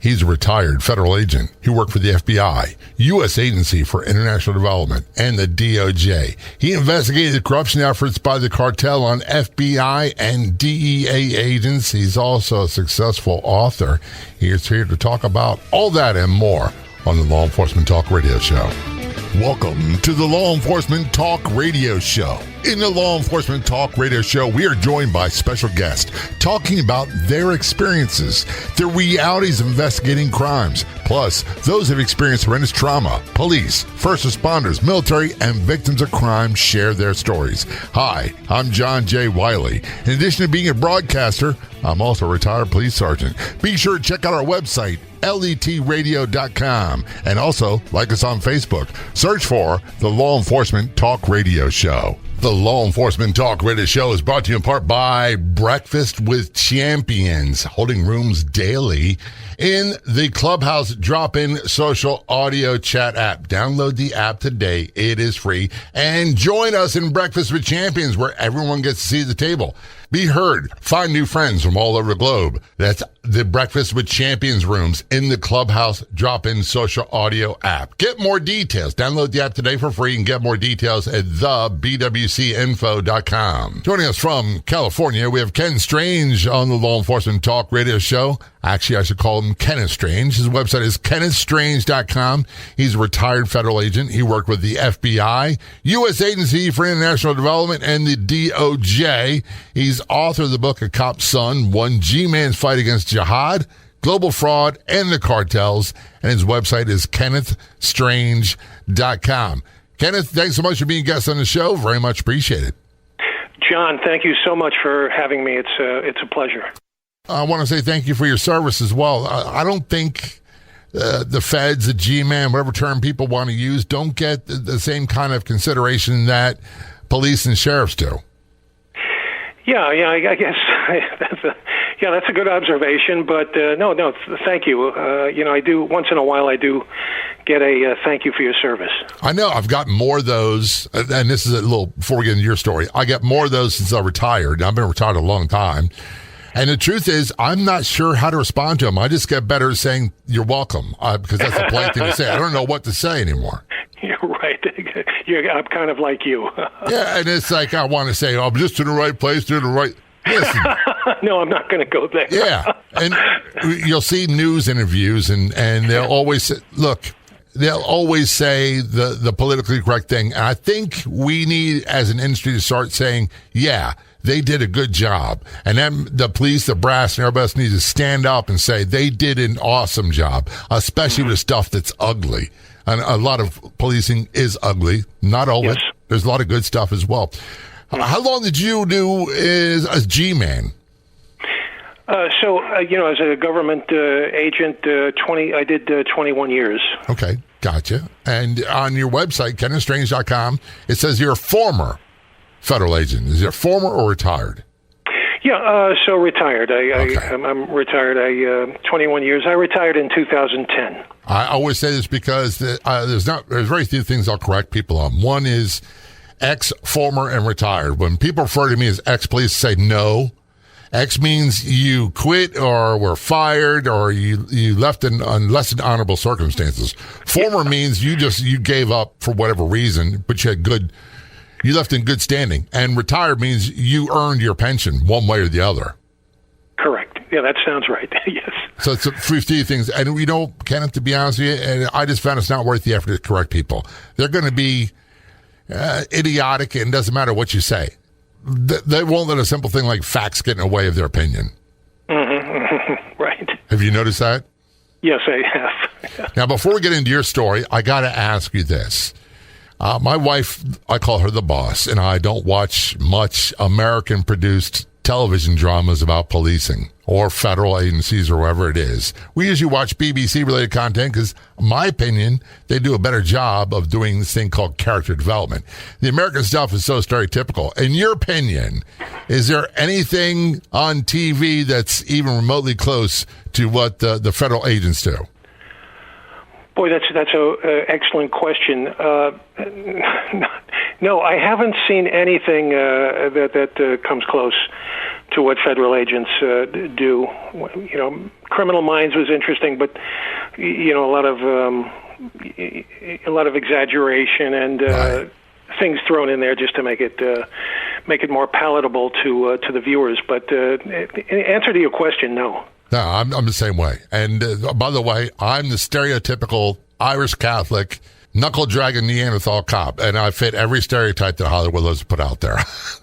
He's a retired federal agent. He worked for the FBI, U.S. Agency for International Development, and the DOJ. He investigated corruption efforts by the cartel on FBI and DEA agents. He's also a successful author. He is here to talk about all that and more on the Law Enforcement Talk Radio Show. Welcome to the Law Enforcement Talk Radio Show. In the Law Enforcement Talk Radio Show, we are joined by special guests talking about their experiences, the realities of investigating crimes, plus those who have experienced horrendous trauma. Police, first responders, military, and victims of crime share their stories. Hi, I'm John J. Wiley. In addition to being a broadcaster, I'm also a retired police sergeant. Be sure to check out our website, letradio.com, and also like us on Facebook. Search for the Law Enforcement Talk Radio Show. The Law Enforcement Talk Radio Show is brought to you in part by Breakfast with Champions, holding rooms daily in the Clubhouse drop-in social audio chat app. Download the app today. It is free. And join us in Breakfast with Champions, where everyone gets to see the table. Be heard. Find new friends from all over the globe. That's the Breakfast with Champions rooms in the Clubhouse drop-in social audio app. Get more details. Download the app today for free and get more details at thebwcinfo.com. Joining us from California, we have Ken Strange on the Law Enforcement Talk Radio Show. Actually, I should call him Kenneth Strange. His website is kennethstrange.com. He's a retired federal agent. He worked with the FBI, U.S. Agency for International Development, and the DOJ. He's author of the book A Cop's Son, One G-Man's Fight Against Jihad, Global Fraud, and the Cartels. And his website is kennethstrange.com. Kenneth, thanks so much for being a guest on the show. Very much appreciated. John, thank you so much for having me. It's a pleasure. I want to say thank you for your service as well. I don't think the feds, the G-Man, whatever term people want to use, don't get the same kind of consideration that police and sheriffs do. Yeah, I guess that's a good observation. But no, thank you. I do once in a while. I do get a thank you for your service. I know I've got more of those, and this is a little before we get into your story. I get more of those since I retired. I've been retired a long time. And the truth is, I'm not sure how to respond to them. I just get better at saying, you're welcome, because that's the polite thing to say. I don't know what to say anymore. You're right. I'm kind of like you. Yeah, and it's like I want to say, I'm just in the right place, doing the right... Listen. No, I'm not going to go there. Yeah, and you'll see news interviews, and they'll always say, they'll always say the politically correct thing. And I think we need, as an industry, to start saying, yeah, they did a good job. And then the police, the brass, and everybody else needs to stand up and say they did an awesome job, especially with stuff that's ugly. And a lot of policing is ugly. Not all of it. There's a lot of good stuff as well. How long did you do as a G-Man? As a government agent, I did 21 years. Okay, gotcha. And on your website, kennethstrange.com, it says you're a former federal agent. Is it former or retired? Yeah, so retired. Okay. I'm retired. 21 years. I retired in 2010. I always say this because there's very few things I'll correct people on. One is ex, former, and retired. When people refer to me as ex, please say no. Ex means you quit or were fired or you left in less than honorable circumstances. Former means you gave up for whatever reason, but you left in good standing. And retired means you earned your pension one way or the other. Correct. Yeah, that sounds right. Yes. So it's 50 things. And Kenneth, to be honest with you, and I just found it's not worth the effort to correct people. They're going to be idiotic, and it doesn't matter what you say. They won't let a simple thing like facts get in the way of their opinion. Mm-hmm. Right. Have you noticed that? Yes, I have. Now, before we get into your story, I got to ask you this. My wife, I call her the boss, and I don't watch much American-produced television dramas about policing or federal agencies or wherever it is. We usually watch BBC-related content because, in my opinion, they do a better job of doing this thing called character development. The American stuff is so stereotypical. In your opinion, is there anything on TV that's even remotely close to what the federal agents do? Boy, that's an excellent question. No, I haven't seen anything that comes close what federal agents do. You know, Criminal Minds was interesting, but you know, a lot of exaggeration and things thrown in there just to make it more palatable to the viewers. But answer to your question, no. No, I'm the same way. And by the way, I'm the stereotypical Irish Catholic, knuckle-dragging Neanderthal cop, and I fit every stereotype that Hollywood loves to put out there.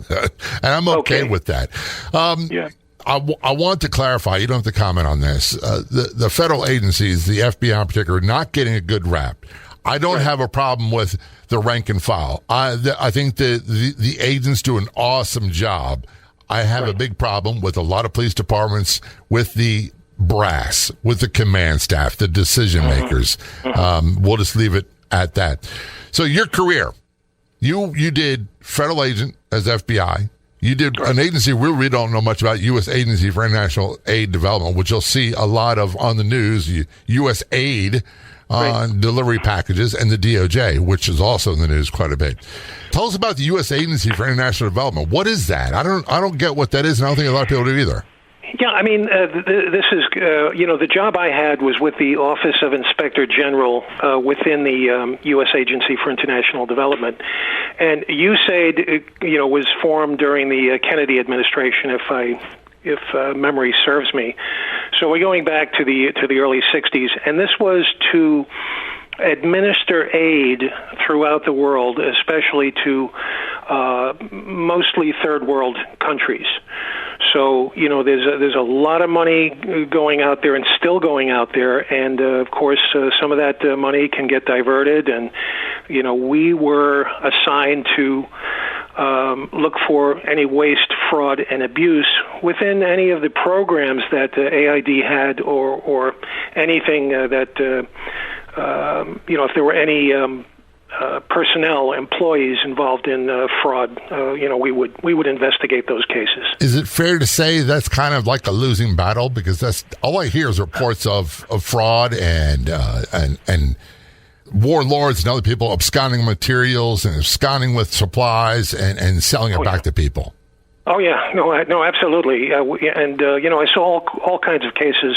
And I'm okay with that. I want to clarify, you don't have to comment on this, the federal agencies, the FBI in particular, not getting a good rap. I don't have a problem with the rank and file. I think the agents do an awesome job. I have a big problem with a lot of police departments, with the brass, with the command staff, the decision makers. We'll just leave it at that. So your career, you did federal agent as FBI. You did an agency we really don't know much about, U.S. Agency for International Aid Development, which you'll see a lot of on the news, USAID on delivery packages, and the DOJ, which is also in the news quite a bit. Tell us about the U.S. Agency for International Development. What is that? I don't get what that is, and I don't think a lot of people do either. Yeah, I mean, this is, the job I had was with the Office of Inspector General within the U.S. Agency for International Development. And USAID, was formed during the Kennedy administration, if memory serves me. So we're going back to the early 60s, and this was to administer aid throughout the world, especially to mostly third world countries. So, there's a lot of money going out there and still going out there, and of course, some of that money can get diverted, and, we were assigned to look for any waste, fraud, and abuse within any of the programs that AID had, or anything that, if there were any personnel, employees involved in fraud, we would investigate those cases. Is it fair to say that's kind of like a losing battle? Because that's all I hear is reports of fraud and warlords and other people absconding materials and absconding with supplies and selling it back to people. Oh yeah, no, absolutely, and I saw all kinds of cases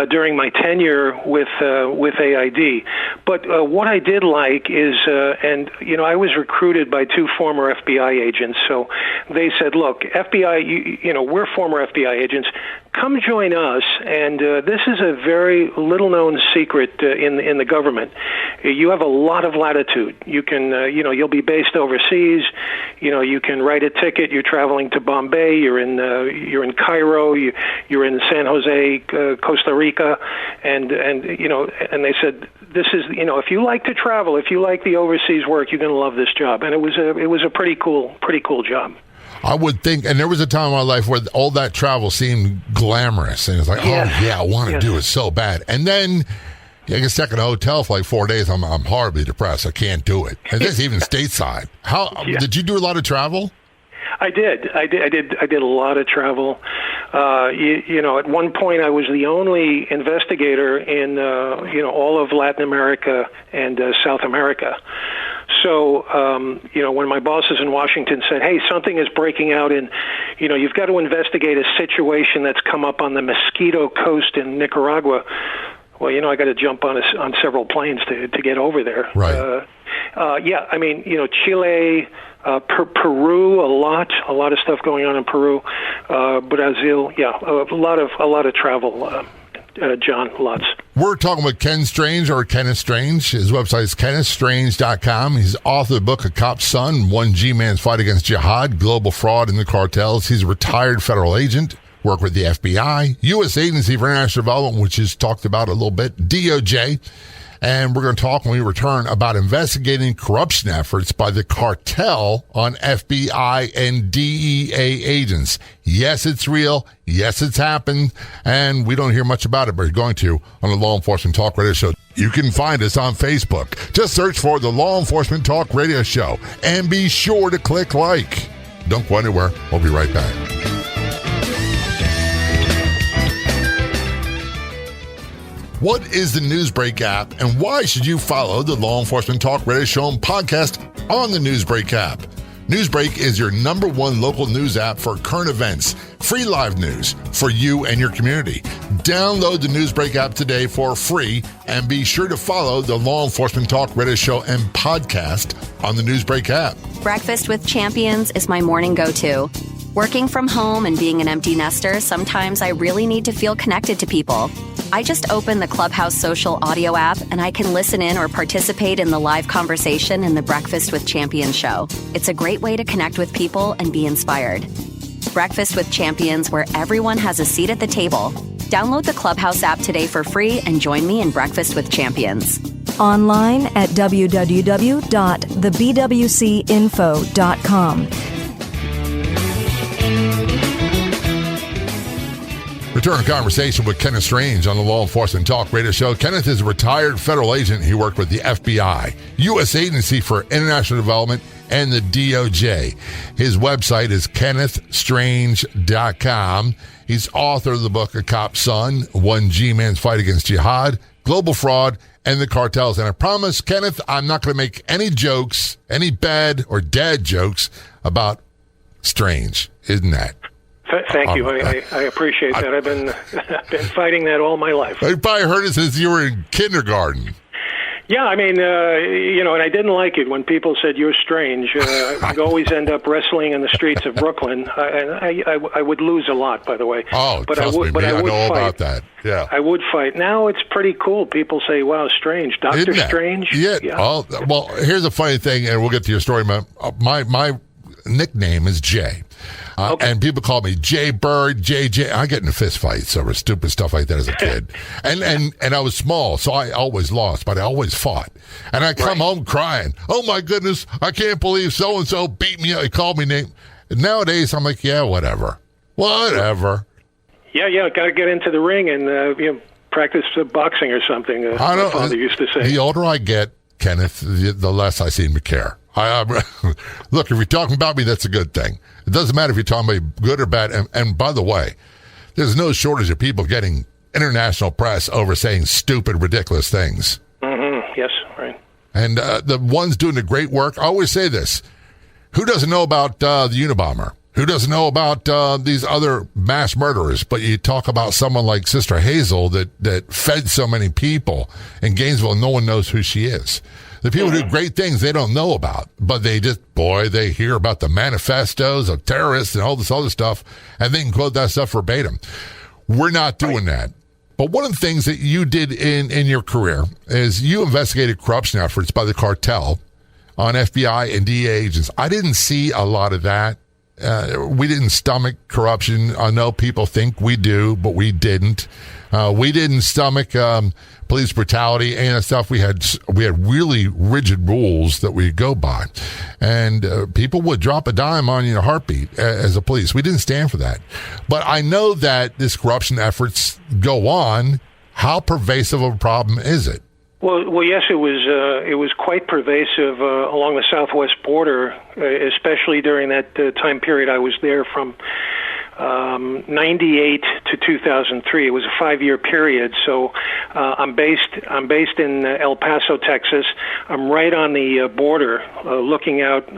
during my tenure with AID. But what I did like is, I was recruited by two former FBI agents. So they said, "Look, FBI, we're former FBI agents. Come join us." And this is a very little-known secret in the government. You have a lot of latitude. You can, you'll be based overseas. You can write a ticket. You're traveling to Bombay. You're in Cairo. You're in San Jose, Costa Rica, and they said, this is, if you like to travel, if you like the overseas work, you're going to love this job. And it was a pretty cool job. I would think, and there was a time in my life where all that travel seemed glamorous, and it's like, I want to do it so bad. And then I get stuck in a hotel for like 4 days. I'm horribly depressed. I can't do it. And this even stateside. Did you do a lot of travel? I did a lot of travel. At one point I was the only investigator in all of Latin America and South America. So when my bosses in Washington said, "Hey, something is breaking out in, you've got to investigate a situation that's come up on the Mosquito Coast in Nicaragua." Well, I got to jump on several planes to get over there. Right. Chile, Peru, a lot of stuff going on in Peru. Brazil, a lot of travel. John, lots. We're talking with Ken Strange, or Kenneth Strange. His website is kennethstrange.com. He's author of the book A Cop's Son, One G-Man's Fight Against Jihad, Global Fraud and the Cartels. He's a retired federal agent, worked with the FBI, U.S. Agency for International Development, which is talked about a little bit, DOJ. And we're going to talk when we return about investigating corruption efforts by the cartel on FBI and DEA agents. Yes, it's real. Yes, it's happened. And we don't hear much about it, but we're going to on the Law Enforcement Talk Radio Show. You can find us on Facebook. Just search for the Law Enforcement Talk Radio Show and be sure to click like. Don't go anywhere. We'll be right back. What is the Newsbreak app, and why should you follow the Law Enforcement Talk Radio Show and podcast on the Newsbreak app? Newsbreak is your number one local news app for current events, free live news for you and your community. Download the Newsbreak app today for free and be sure to follow the Law Enforcement Talk radio show and podcast on the Newsbreak app. Breakfast with Champions is my morning go-to. Working from home and being an empty nester, sometimes I really need to feel connected to people. I just open the Clubhouse social audio app and I can listen in or participate in the live conversation in the Breakfast with Champions show. It's a great way to connect with people and be inspired. Breakfast with Champions, where everyone has a seat at the table. Download the Clubhouse app today for free and join me in Breakfast with Champions. Online at www.thebwcinfo.com. Return conversation with Kenneth Strange on the Law Enforcement Talk radio show. Kenneth is a retired federal agent. He worked with the FBI, U.S. Agency for International Development, and the DOJ. His website is kennethstrange.com. He's author of the book A Cop's Son, One G-Man's Fight Against Jihad, Global Fraud, and the Cartels. And I promise, Kenneth, I'm not going to make any jokes, any bad or dad jokes about Strange. Isn't that? Thank you. I appreciate that. I've been fighting that all my life. You probably heard it since you were in kindergarten. Yeah, I mean, and I didn't like it when people said you're strange. I'd always end up wrestling in the streets of Brooklyn, and I would lose a lot, by the way. Oh, but trust me, I know all about that. Yeah, I would fight. Now it's pretty cool. People say, "Wow, Strange, Dr. Strange." Yeah. Well, here's a funny thing, and we'll get to your story. My nickname is Jay. Okay. And people call me Jay Bird, JJ. I get in fist fights over stupid stuff like that as a kid. and I was small, so I always lost, but I always fought. And I come home crying. Oh, my goodness, I can't believe so-and-so beat me up. He called me name. And nowadays, I'm like, yeah, whatever. Whatever. Yeah, got to get into the ring and practice boxing or something. My father used to say. The older I get, Kenneth, the less I seem to care. Look, if you're talking about me, that's a good thing. It doesn't matter if you're talking about good or bad. And by the way, there's no shortage of people getting international press over saying stupid, ridiculous things. Mm-hmm. Yes, right. And the ones doing the great work, I always say this. Who doesn't know about the Unabomber? Who doesn't know about these other mass murderers? But you talk about someone like Sister Hazel that fed so many people in Gainesville, and no one knows who she is. The people who do great things they don't know about, but they hear about the manifestos of terrorists and all this other stuff, and they can quote that stuff verbatim. We're not doing that. But one of the things that you did in your career is you investigated corruption efforts by the cartel on FBI and DEA agents. I didn't see a lot of that. We didn't stomach corruption. I know people think we do, but we didn't. We didn't stomach police brutality and stuff. We had really rigid rules that we go by, and people would drop a dime on you in a heartbeat as a police. We didn't stand for that. But I know that this corruption efforts go on. How pervasive of a problem is it? Well, yes, it was quite pervasive along the southwest border, especially during that time period I was there from 98 to 2003. It was a 5-year period. So I'm based in El Paso, Texas. I'm right on the border, looking out,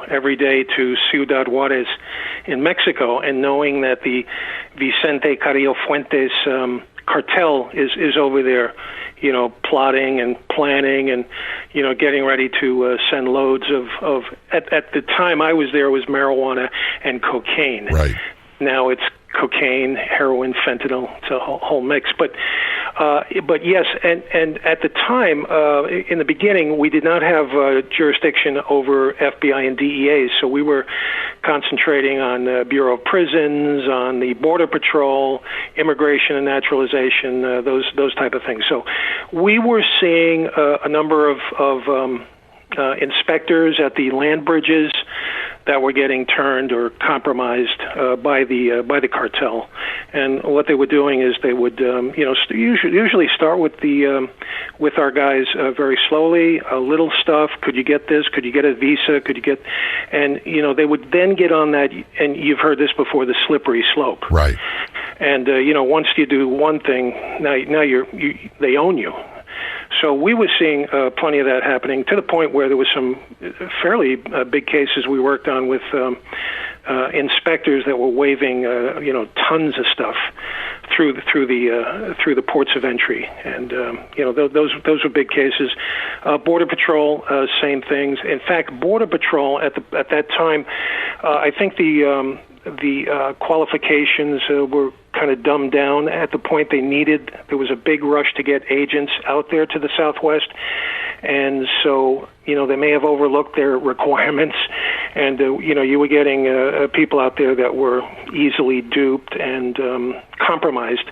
every day to Ciudad Juarez in Mexico, and knowing that the Vicente Carrillo Fuentes cartel is over there, plotting and planning and, getting ready to send loads of at the time I was there, it was marijuana and cocaine. Right. Now it's cocaine, heroin, fentanyl. It's a whole mix. But yes, and at the time, in the beginning, we did not have jurisdiction over FBI and DEA, so we were concentrating on the Bureau of Prisons, on the Border Patrol, Immigration and Naturalization, those type of things. So we were seeing a number of inspectors at the land bridges that were getting turned or compromised by the cartel, and what they were doing is they would usually start with our guys very slowly, a little stuff. Could you get this? Could you get a visa? Could you get? And they would then get on that, and you've heard this before, the slippery slope. Right. And once you do one thing, now they own you. So we were seeing plenty of that happening, to the point where there was some fairly big cases we worked on with inspectors that were waiving tons of stuff through the ports of entry, and those were big cases. Border Patrol, same things. In fact, Border Patrol at that time, I think the qualifications were kind of dumbed down at the point they needed. There was a big rush to get agents out there to the Southwest, and so they may have overlooked their requirements, and you were getting people out there that were easily duped and compromised.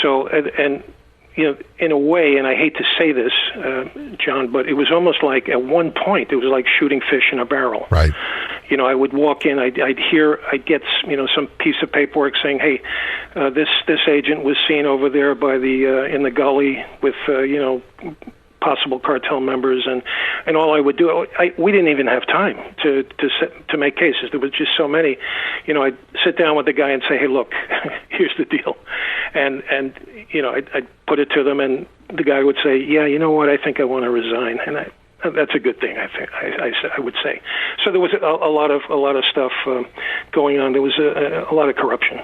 So and in a way, and I hate to say this, John, but it was almost like at one point it was like shooting fish in a barrel. Right. I would walk in, I'd get some piece of paperwork saying, hey, this agent was seen over there by the in the gully with possible cartel members, and all I would do, we didn't even have time to make cases. There was just so many. I'd sit down with the guy and say, hey, look, here's the deal, and I'd put it to them, and the guy would say, yeah, you know what, I think I want to resign, and that's a good thing, I think. I would say. So there was a lot of stuff going on. There was a lot of corruption.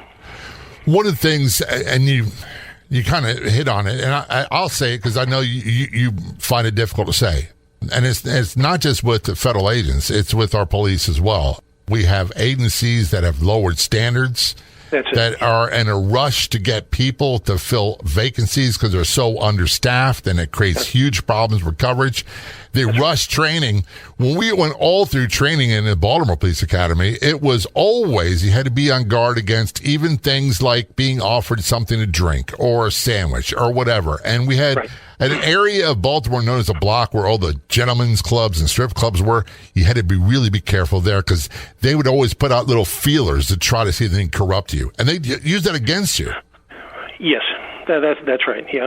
One of the things, and you kind of hit on it, and I'll say it because I know you find it difficult to say, and it's not just with the federal agents; it's with our police as well. We have agencies that have lowered standards, that are in a rush to get people to fill vacancies because they're so understaffed, and it creates huge problems with coverage. They rush training. When we went all through training in the Baltimore Police Academy, it was always you had to be on guard against even things like being offered something to drink or a sandwich or whatever. And we had an area of Baltimore known as a block where all the gentlemen's clubs and strip clubs were. You had to really be careful there because they would always put out little feelers to try to see if they can corrupt you. And they'd use that against you. Yes. That's right. Yeah,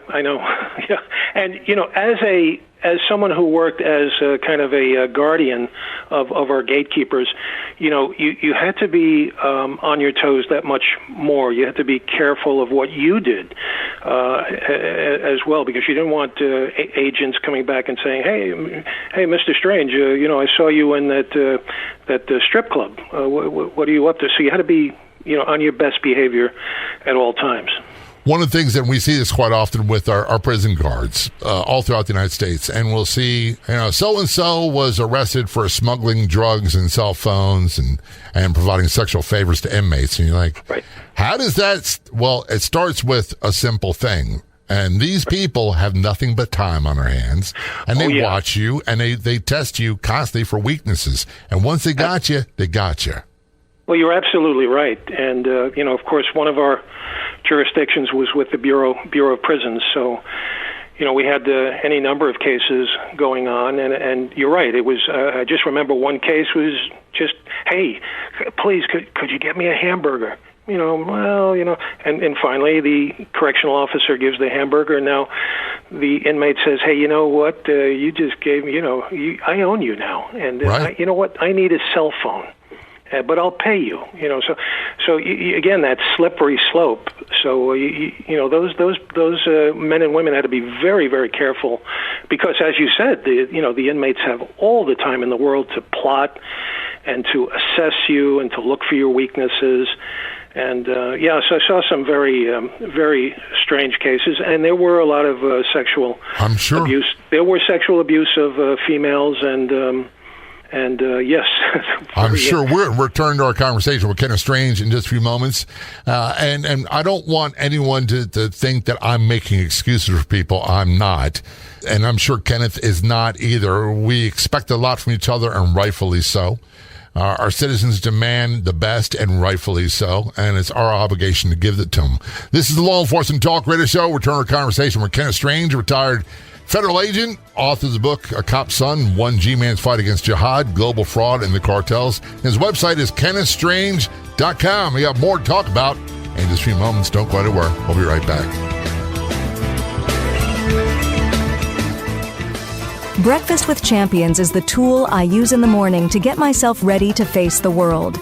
I know. Yeah, and as someone who worked as kind of a guardian of our gatekeepers, you had to be on your toes that much more. You had to be careful of what you did as well, because you didn't want agents coming back and saying, "Hey, Mr. Strange, I saw you in that strip club. What are you up to?" So you had to be on your best behavior at all times. One of the things that we see this quite often with our prison guards all throughout the United States, and we'll see, so-and-so was arrested for smuggling drugs and cell phones and providing sexual favors to inmates. And you're like, how does that, well, it starts with a simple thing. And these people have nothing but time on their hands, and they watch you, and they test you constantly for weaknesses. And once they got you, they got you. Well, you're absolutely right. And, of course, one of our jurisdictions was with the Bureau of Prisons. So, we had any number of cases going on. And you're right. It was, I just remember one case was just, hey, please, could you get me a hamburger? And finally the correctional officer gives the hamburger, and now the inmate says, hey, you know what, you just gave me, I own you now. And you know what, I need a cell phone. But I'll pay you, So again, that slippery slope. So those men and women had to be very, very careful, because, as you said, the inmates have all the time in the world to plot and to assess you and to look for your weaknesses. And so I saw some very, very strange cases, and there were a lot of sexual abuse. There were sexual abuse of females and yes. I'm sure we'll return to our conversation with Kenneth Strange in just a few moments. And I don't want anyone to think that I'm making excuses for people. I'm not. And I'm sure Kenneth is not either. We expect a lot from each other, and rightfully so. Our citizens demand the best, and rightfully so. And it's our obligation to give it to them. This is the Law Enforcement Talk Radio Show. Return to our conversation with Kenneth Strange, retired federal agent, author of the book, A Cop's Son, One G-Man's Fight Against Jihad, Global Fraud, and the Cartels. His website is kennethstrange.com. We have more to talk about in just a few moments. Don't go anywhere. We'll be right back. Breakfast with Champions is the tool I use in the morning to get myself ready to face the world.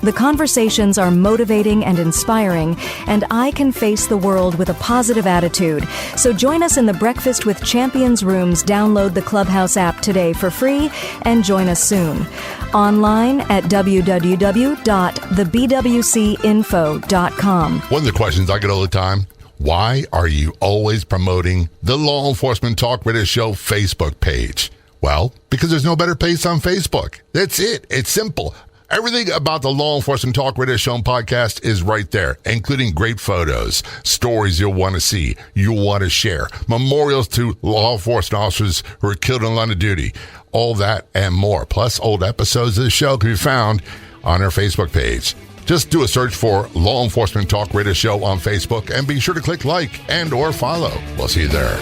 The conversations are motivating and inspiring, and I can face the world with a positive attitude. So join us in the Breakfast with Champions rooms. Download the Clubhouse app today for free and join us soon. Online at www.thebwcinfo.com. One of the questions I get all the time, why are you always promoting the Law Enforcement Talk Radio Show Facebook page? Well, because there's no better place on Facebook. That's it. It's simple. Everything about the Law Enforcement Talk Radio Show and podcast is right there, including great photos, stories you'll want to see, you'll want to share, memorials to law enforcement officers who were killed in line of duty, all that and more. Plus, old episodes of the show can be found on our Facebook page. Just do a search for Law Enforcement Talk Radio Show on Facebook and be sure to click like and or follow. We'll see you there.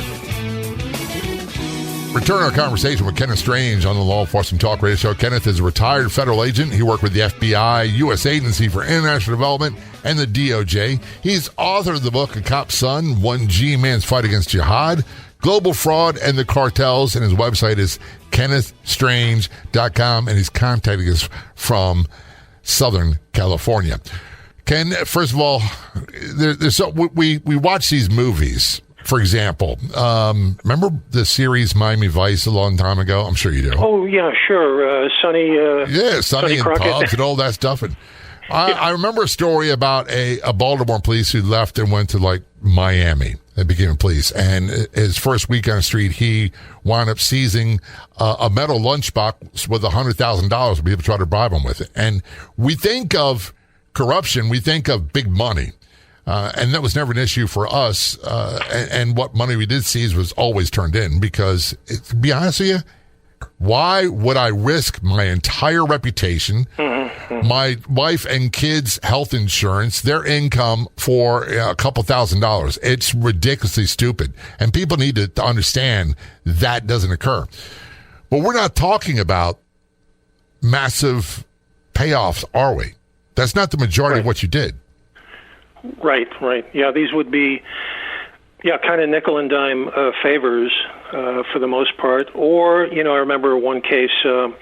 Return our conversation with Kenneth Strange on the Law Enforcement Talk Radio Show. Kenneth is a retired federal agent. He worked with the FBI, U.S. Agency for International Development, and the DOJ. He's author of the book A Cop's Son, One G-Man's Fight Against Jihad, Global Fraud and the Cartels, and his website is kennethstrange.com, and he's contacting us from Southern California. Ken, first of all, we watch these movies. For example, remember the series Miami Vice a long time ago? I'm sure you do. Oh, yeah, sure. Sonny and Crockett. pubs and all that stuff. And I remember a story about a Baltimore police who left and went to, like, Miami and became a police. And his first week on the street, he wound up seizing a metal lunchbox with $100,000. People try to bribe him with it. And we think of corruption, we think of big money. And that was never an issue for us. And what money we did seize was always turned in because, to be honest with you, why would I risk my entire reputation, my wife and kids' health insurance, their income for a couple $1,000s? It's ridiculously stupid. And people need to understand that doesn't occur. But we're not talking about massive payoffs, are we? That's not the majority of what you did. Right. Yeah, these would be, kind of nickel and dime favors for the most part. Or, I remember one case in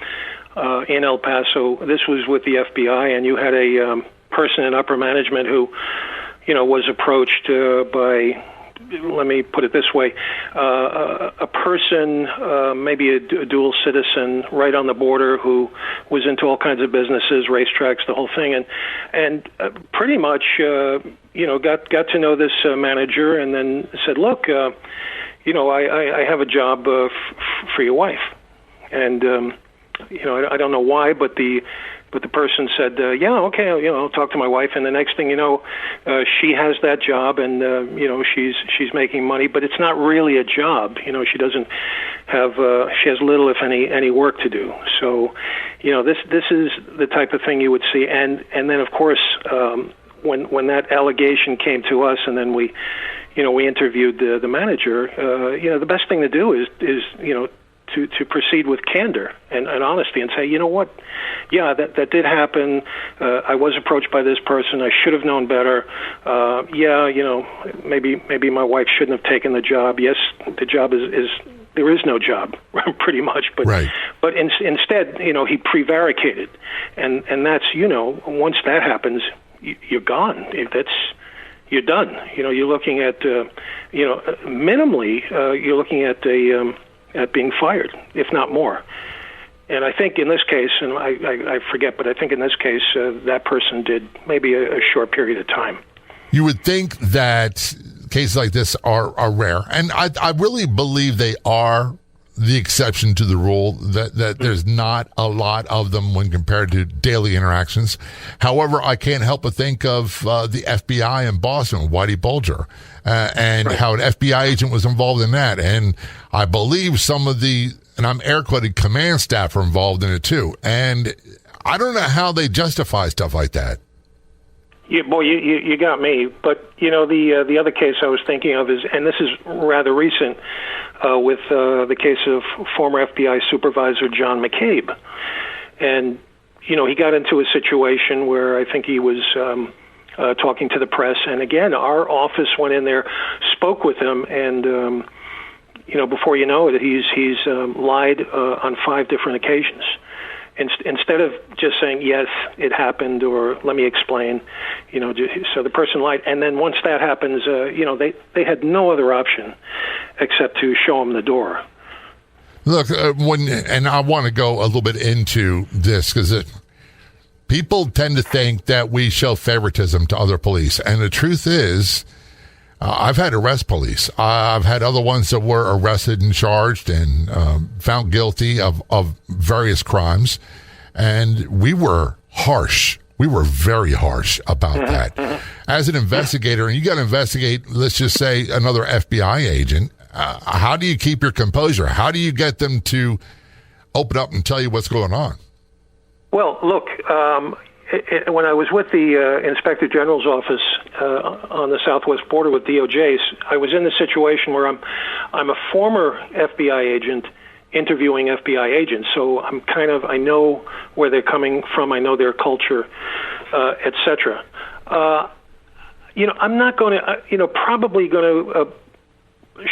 El Paso. This was with the FBI, and you had a person in upper management who, was approached by, let me put it this way, a person, maybe a dual citizen right on the border who was into all kinds of businesses, racetracks, the whole thing, and pretty much, got to know this manager and then said, look, I have a job for your wife. And, I don't know why, but the person said, okay, I'll talk to my wife. And the next thing you know, she has that job and, she's making money, but it's not really a job. She doesn't have, she has little, if any work to do. So, this is the type of thing you would see. And then, of course, when that allegation came to us and then we interviewed the manager, the best thing to do is to proceed with candor and honesty and say, you know what, that did happen. I was approached by this person. I should have known better. Maybe my wife shouldn't have taken the job. Yes, the job is there is no job, pretty much. But right. But instead, he prevaricated, and that's once that happens, you're gone. You're done. You're looking at minimally, you're looking at at being fired, if not more. And I think in this case, and I forget, but I think in this case, that person did maybe a short period of time. You would think that cases like this are rare, and I really believe they are the exception to the rule, that there's not a lot of them when compared to daily interactions. However, I can't help but think of the FBI in Boston, Whitey Bulger, and right. How an FBI agent was involved in that. And I believe some of the, and I'm air quoting, command staff are involved in it too. And I don't know how they justify stuff like that. Yeah, boy, you got me. But, the other case I was thinking of is, and this is rather recent, with the case of former FBI supervisor John McCabe. And, he got into a situation where I think he was talking to the press. And again, our office went in there, spoke with him, and, before you know it, he's lied on 5 different occasions. instead of just saying, yes, it happened, or let me explain, so the person lied. And then once that happens, they had no other option except to show them the door. Look, and I want to go a little bit into this because people tend to think that we show favoritism to other police. And the truth is, I've had arrest police. I've had other ones that were arrested and charged and found guilty of various crimes. And we were harsh. We were very harsh about that. As an investigator, and you got to investigate, let's just say, another FBI agent, how do you keep your composure? How do you get them to open up and tell you what's going on? Well, look, when I was with the Inspector General's office on the southwest border with DOJ, I was in the situation where I'm a former FBI agent interviewing FBI agents, so I know where they're coming from, I know their culture, etc. I'm not going to, probably going to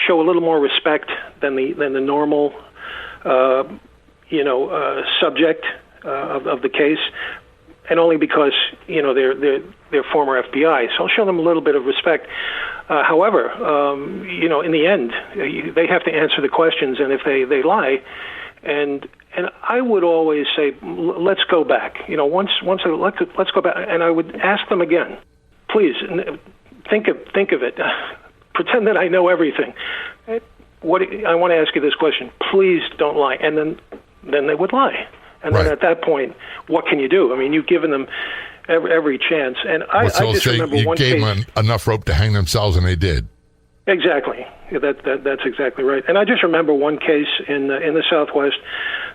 show a little more respect than the normal, subject of the case, and only because they're former FBI. So I'll show them a little bit of respect. However, in the end, they have to answer the questions, and if they lie, and I would always say, let's go back. Let's go back, and I would ask them again, please think of it. Pretend that I know everything. I want to ask you this question. Please don't lie. And then they would lie. And then at that point, what can you do? I mean, you've given them every chance. And I just remember one case. You gave them enough rope to hang themselves, and they did. Exactly. That's exactly right. And I just remember one case in the Southwest,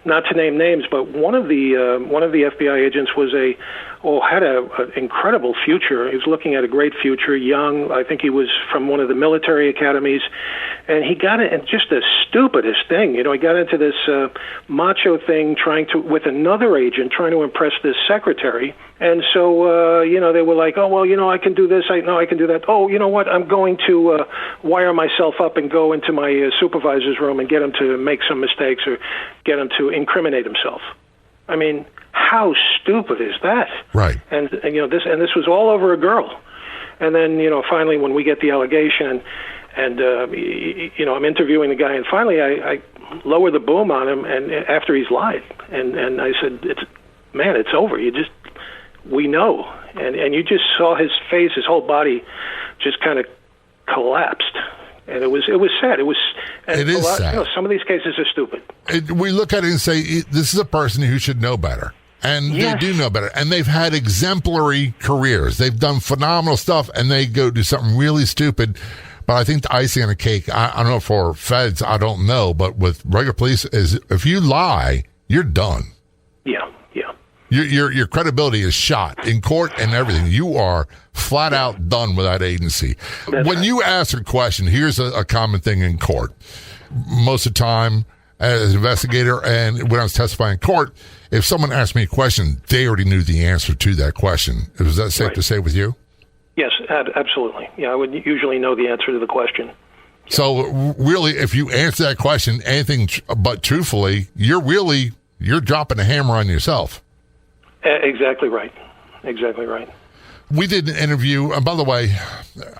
not to name names, but one of the FBI agents had an incredible future. He was looking at a great future, young. I think he was from one of the military academies, and he got it. And just the stupidest thing, he got into this macho thing, with another agent, trying to impress this secretary. And so, they were like, oh, well, I can do this. I can do that. Oh, you know what? I'm going to wire myself up and go into my supervisor's room and get him to make some mistakes or get him to incriminate himself. I mean, how stupid is that? Right. And this was all over a girl. And then, finally, when we get the allegation and I'm interviewing the guy, and finally I lower the boom on him, and after he's lied, and I said, it's over. We know. And you just saw his face, his whole body just kind of collapsed. And it was sad. It is sad. Some of these cases are stupid. We look at it and say, this is a person who should know better. And they do know better. And they've had exemplary careers. They've done phenomenal stuff, and they go do something really stupid. But I think the icing on the cake, I don't know, for feds, I don't know. But with regular police, is if you lie, you're done. Yeah. Your credibility is shot in court and everything. You are flat out done with that agency. When you ask a question, here's a common thing in court. Most of the time, as an investigator and when I was testifying in court, if someone asked me a question, they already knew the answer to that question. Is that safe to say with you? Yes, absolutely. Yeah, I would usually know the answer to the question. So really, if you answer that question anything but truthfully, you're dropping a hammer on yourself. Exactly right. We did an interview, and by the way,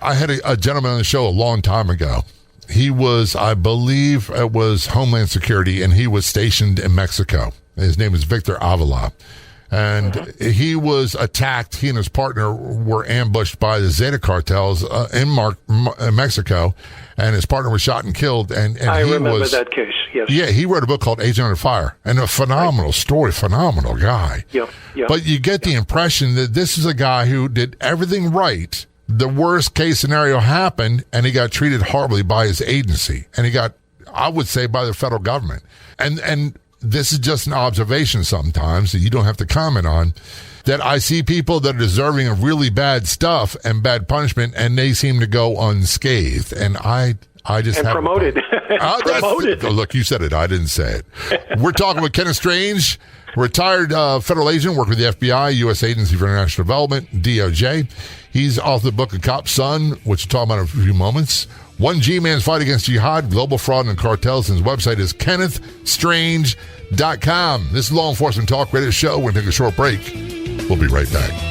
I had a gentleman on the show a long time ago. He was, I believe it was Homeland Security, and he was stationed in Mexico. His name is Victor Avila. And he was attacked. He and his partner were ambushed by the Zeta cartels in Mexico, and his partner was shot and killed. And I remember that case, yes. Yeah, he wrote a book called Agent Under Fire, and a phenomenal story, phenomenal guy. Yeah. But you get the impression that this is a guy who did everything right. The worst case scenario happened, and he got treated horribly by his agency, and he got, I would say, by the federal government. And this is just an observation sometimes that you don't have to comment on, that I see people that are deserving of really bad stuff and bad punishment, and they seem to go unscathed. And I just have promoted. Promoted. Look, you said it. I didn't say it. We're talking with Kenneth Strange, retired federal agent, worked with the FBI, U.S. Agency for International Development, DOJ. He's author of the book A Cop's Son, which we'll talk about in a few moments. One G-Man's Fight Against Jihad, Global Fraud and Cartels, and his website is kennethstrange.com. This is Law Enforcement Talk Radio Show. We're going to take a short break. We'll be right back.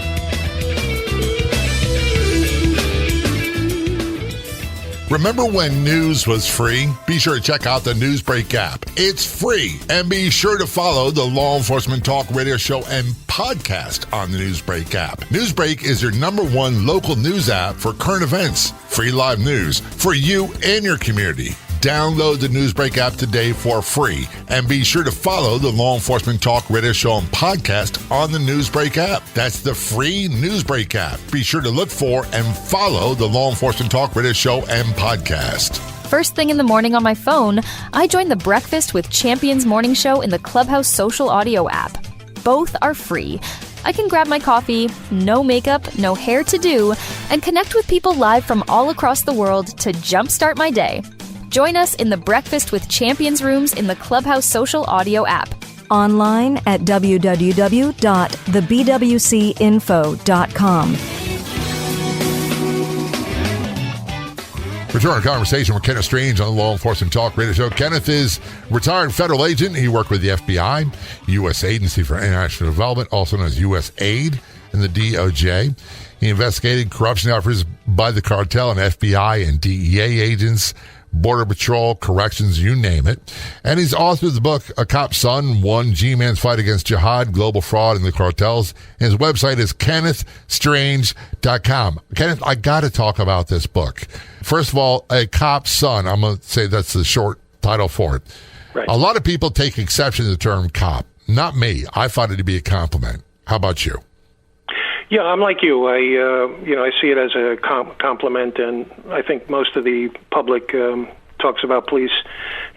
Remember when news was free? Be sure to check out the Newsbreak app. It's free. And be sure to follow the Law Enforcement Talk Radio Show and podcast on the Newsbreak app. Newsbreak is your #1 local news app for current events. Free live news for you and your community. Download the Newsbreak app today for free. And be sure to follow the Law Enforcement Talk Radio Show and podcast on the Newsbreak app. That's the free Newsbreak app. Be sure to look for and follow the Law Enforcement Talk Radio Show and podcast. First thing in the morning on my phone, I join the Breakfast with Champions morning show in the Clubhouse social audio app. Both are free. I can grab my coffee, no makeup, no hair to do, and connect with people live from all across the world to jumpstart my day. Join us in the Breakfast with Champions rooms in the Clubhouse social audio app. Online at www.thebwcinfo.com. Return our conversation with Kenneth Strange on the Law Enforcement Talk Radio Show. Kenneth is a retired federal agent. He worked with the FBI, U.S. Agency for International Development, also known as USAID, and the DOJ. He investigated corruption efforts by the cartel and FBI and DEA agents, Border Patrol, corrections, you name it. And he's authored the book, A Cop's Son, One G-Man's Fight Against Jihad, Global Fraud and the Cartels. And his website is kennethstrange.com. Kenneth, I got to talk about this book. First of all, A Cop's Son, I'm going to say that's the short title for it. Right. A lot of people take exception to the term cop. Not me. I find it to be a compliment. How about you? Yeah, I'm like you. I see it as a compliment, and I think most of the public talks about police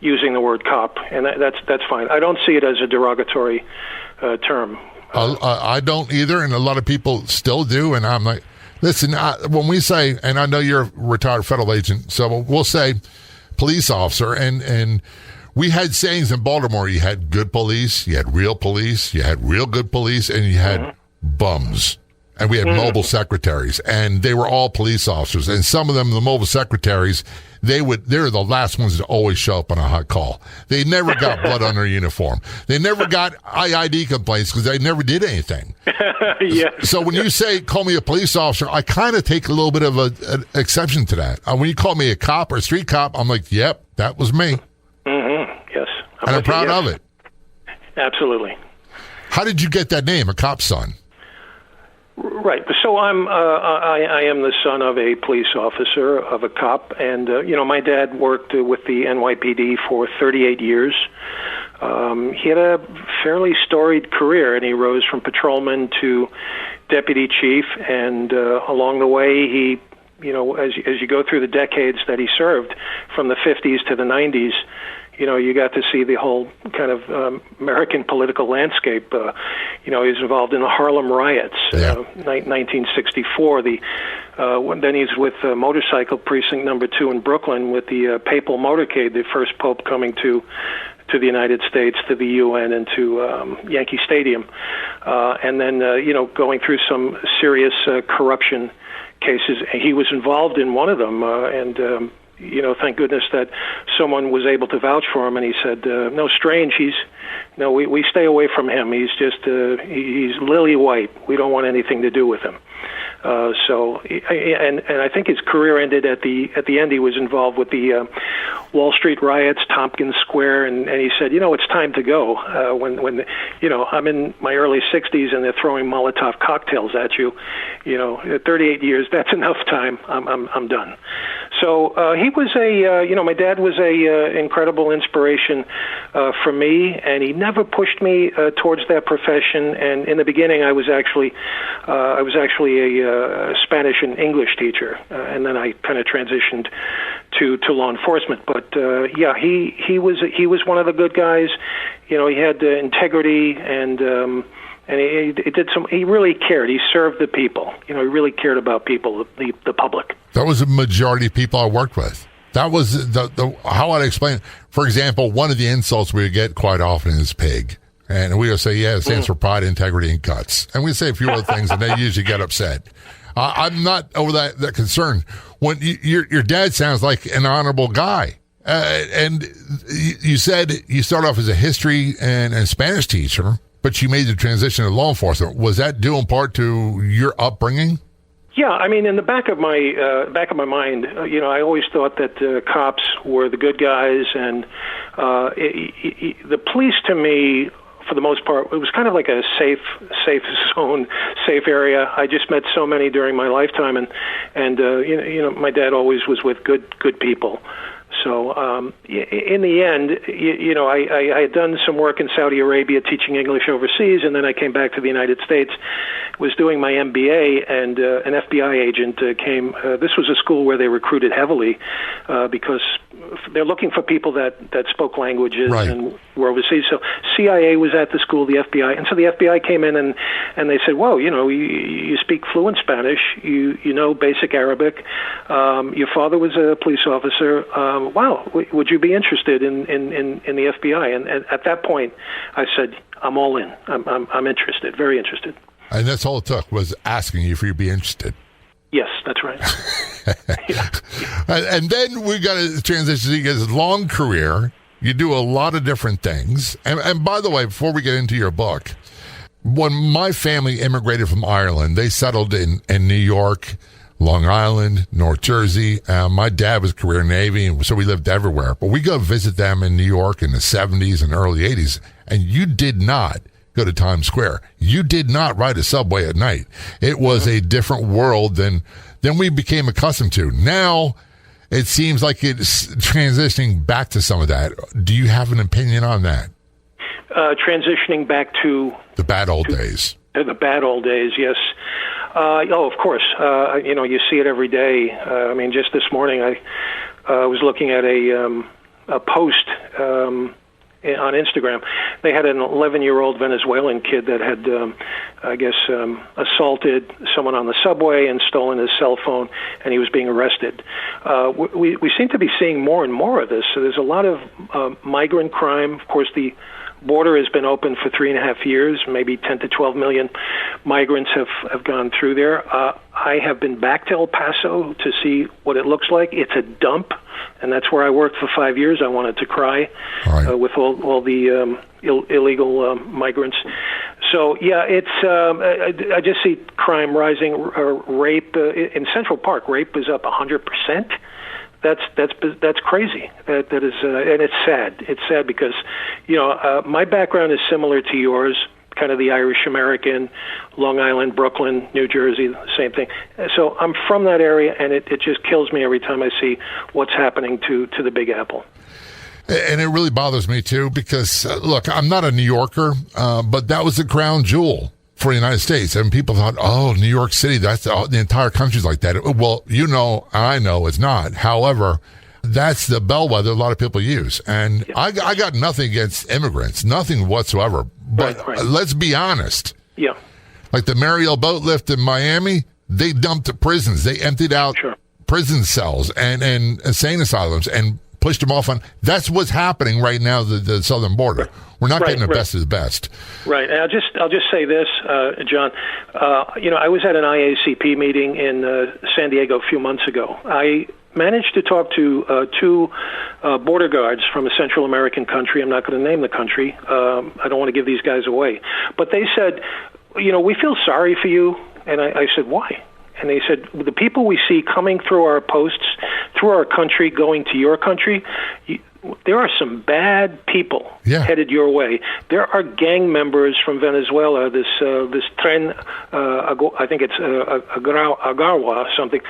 using the word cop, and that's fine. I don't see it as a derogatory term. I don't either, and a lot of people still do. And I'm like, listen, when we say, and I know you're a retired federal agent, so we'll say police officer, and we had sayings in Baltimore. You had good police, you had real good police, and you had bums. And we had mobile secretaries, and they were all police officers. And some of them, the mobile secretaries, they're the last ones to always show up on a hot call. They never got blood on their uniform. They never got IID complaints because they never did anything. Yes. So when you say, call me a police officer, I kind of take a little bit of an exception to that. When you call me a cop or a street cop, I'm like, yep, that was me. Mm-hmm. Yes. And I'm proud of it. Absolutely. How did you get that name, A Cop's Son? Right. So I am the son of a police officer, of a cop, and my dad worked with the NYPD for 38 years. He had a fairly storied career, and he rose from patrolman to deputy chief, and along the way he, as you go through the decades that he served, from the 50s to the 90s, you got to see the whole kind of American political landscape. He was involved in the Harlem riots, 1964. Then he's with Motorcycle Precinct Number 2 in Brooklyn with the Papal Motorcade, the first pope coming to the United States, to the UN, and to Yankee Stadium. And then, going through some serious corruption cases. He was involved in one of them, and thank goodness that someone was able to vouch for him. And he said, "No, Strange. We stay away from him. He's just he's lily white. We don't want anything to do with him." And I think his career ended at the end. He was involved with the Wall Street riots, Tompkins Square, and he said, it's time to go. When I'm in my early 60s and they're throwing Molotov cocktails at you, 38 years, that's enough time. I'm done. So he was my dad was a incredible inspiration for me, and he never pushed me towards that profession. And in the beginning, I was actually a Spanish and English teacher, and then I kind of transitioned to law enforcement. But he was one of the good guys. He had integrity, and he did some. He really cared. He served the people. He really cared about people, the public. That was the majority of people I worked with. That was the how I'd explain it. For example, one of the insults we would get quite often is pig. And we would say, it stands for pride, integrity, and guts. And we'd say a few other things, and they usually get upset. I'm not over that concerned. When your dad sounds like an honorable guy. And you said you started off as a history and Spanish teacher, but you made the transition to law enforcement. Was that due in part to your upbringing? Yeah, I mean, in the back of my mind, I always thought that cops were the good guys, and the police, to me, for the most part, it was kind of like a safe zone, safe area. I just met so many during my lifetime, and my dad always was with good people. So in the end, I had done some work in Saudi Arabia teaching English overseas, and then I came back to the United States, was doing my MBA, and an FBI agent came. This was a school where they recruited heavily because they're looking for people that spoke languages and were overseas. So CIA was at the school, the FBI, and so the FBI came in and they said, "Whoa, you speak fluent Spanish, you know basic Arabic. Your father was a police officer. Wow, would you be interested in the FBI?" And at that point, I said, "I'm all in. I'm interested, very interested." And that's all it took, was asking you if you'd be interested. Yes, that's right. Yeah. And then we got to transition to his long career. You do a lot of different things. And by the way, before we get into your book, when my family immigrated from Ireland, they settled in New York, Long Island, North Jersey. My dad was career Navy, and so we lived everywhere. But we go visit them in New York in the 70s and early 80s, and you did not go to Times Square. You did not ride a subway at night. It was a different world than we became accustomed to. Now, it seems like it's transitioning back to some of that. Do you have an opinion on that? Transitioning back to the bad old days. The bad old days, yes. Of course. You see it every day. I mean, just this morning, I was looking at a post on Instagram. They had an 11-year-old Venezuelan kid that had, assaulted someone on the subway and stolen his cell phone, and he was being arrested. We seem to be seeing more and more of this. So there's a lot of migrant crime. Of course, the border has been open for 3.5 years. Maybe 10 to 12 million migrants have gone through there. I have been back to El Paso to see what it looks like. It's a dump, and that's where I worked for 5 years. I wanted to cry with all the illegal migrants. So, yeah, it's. I just see crime rising. Rape in Central Park. Rape is up 100%. That's crazy. That is, and it's sad. It's sad because, my background is similar to yours, kind of the Irish American, Long Island, Brooklyn, New Jersey, same thing. So I'm from that area, and it just kills me every time I see what's happening to the Big Apple. And it really bothers me too because, look, I'm not a New Yorker, but that was the crown jewel for the United States. And people thought, New York City, that's the entire country's like that. Well, I know it's not. However, that's the bellwether a lot of people use. And I got nothing against immigrants, nothing whatsoever. But let's be honest. Yeah. Like the Mariel boat lift in Miami, they dumped the prisons. They emptied out prison cells and insane asylums and pushed them off on. That's what's happening right now, the southern border. We're not getting the best of the best. Right. And I'll just say this, John. I was at an IACP meeting in San Diego a few months ago. I managed to talk to two border guards from a Central American country. I'm not going to name the country. I don't want to give these guys away. But they said, we feel sorry for you. And I said, why? And they said, the people we see coming through our posts, through our country, going to your country, there are some bad people headed your way. There are gang members from Venezuela, this Tren, I think it's Agarwa, something.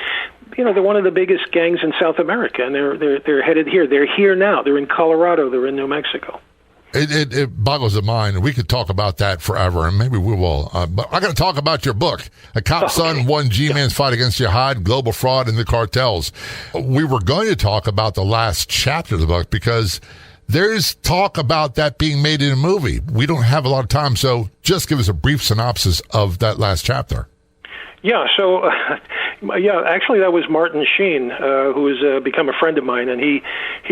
They're one of the biggest gangs in South America, and they're headed here. They're here now. They're in Colorado. They're in New Mexico. It boggles the mind. We could talk about that forever, and maybe we will. But I got to talk about your book, A Cop's Son, One G-Man's Fight Against Jihad, Global Fraud, and the Cartels. We were going to talk about the last chapter of the book because there's talk about that being made in a movie. We don't have a lot of time, so just give us a brief synopsis of that last chapter. Yeah, so, actually that was Martin Sheen, who has become a friend of mine, and he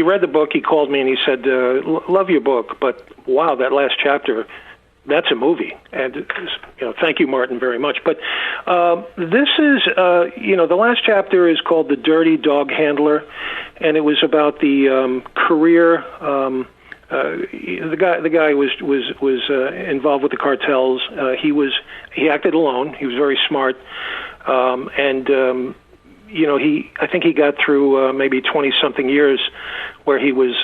read the book, he called me, and he said, love your book, but wow, that last chapter, that's a movie. And thank you, Martin, very much. But this is, the last chapter is called "The Dirty Dog Handler," and it was about the career. The guy was involved with the cartels. He acted alone. He was very smart, I think he got through maybe 20-something years where he was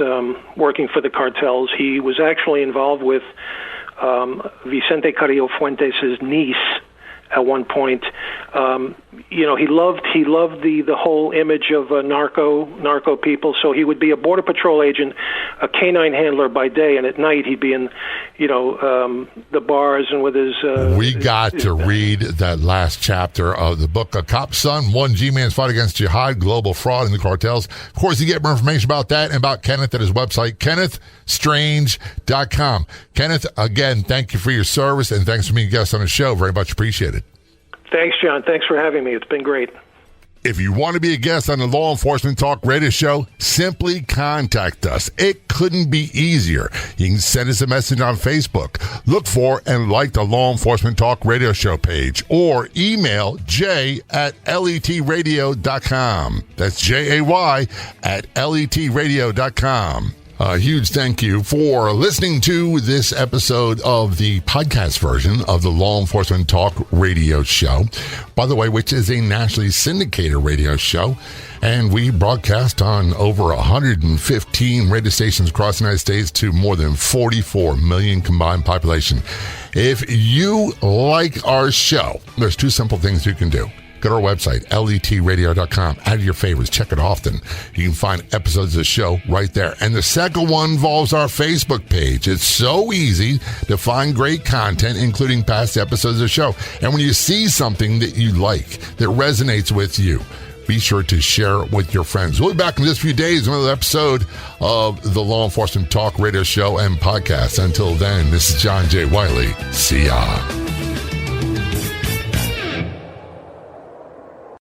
working for the cartels. He was actually involved with Vicente Carrillo Fuentes' niece at one point. He loved the whole image of narco people. So he would be a border patrol agent, a canine handler by day, and at night he'd be in, the bars and with his. We got to read that last chapter of the book, A Cop's Son, One G-Man's Fight Against Jihad, Global Fraud, and the Cartels. Of course, you get more information about that and about Kenneth at his website, KennethStrange.com. Kenneth, again, thank you for your service, and thanks for being a guest on the show. Very much appreciated. Thanks, John. Thanks for having me. It's been great. If you want to be a guest on the Law Enforcement Talk radio show, simply contact us. It couldn't be easier. You can send us a message on Facebook. Look for and like the Law Enforcement Talk radio show page, or email jay@letradio.com. That's JAY@letradio.com. A huge thank you for listening to this episode of the podcast version of the Law Enforcement Talk radio show, by the way, which is a nationally syndicated radio show. And we broadcast on over 115 radio stations across the United States to more than 44 million combined population. If you like our show, there's two simple things you can do. Go to our website, letradio.com. Add your favorites. Check it often. You can find episodes of the show right there. And the second one involves our Facebook page. It's so easy to find great content, including past episodes of the show. And when you see something that you like, that resonates with you, be sure to share it with your friends. We'll be back in just a few days with another episode of the Law Enforcement Talk radio show and podcast. Until then, this is John J. Wiley. See ya.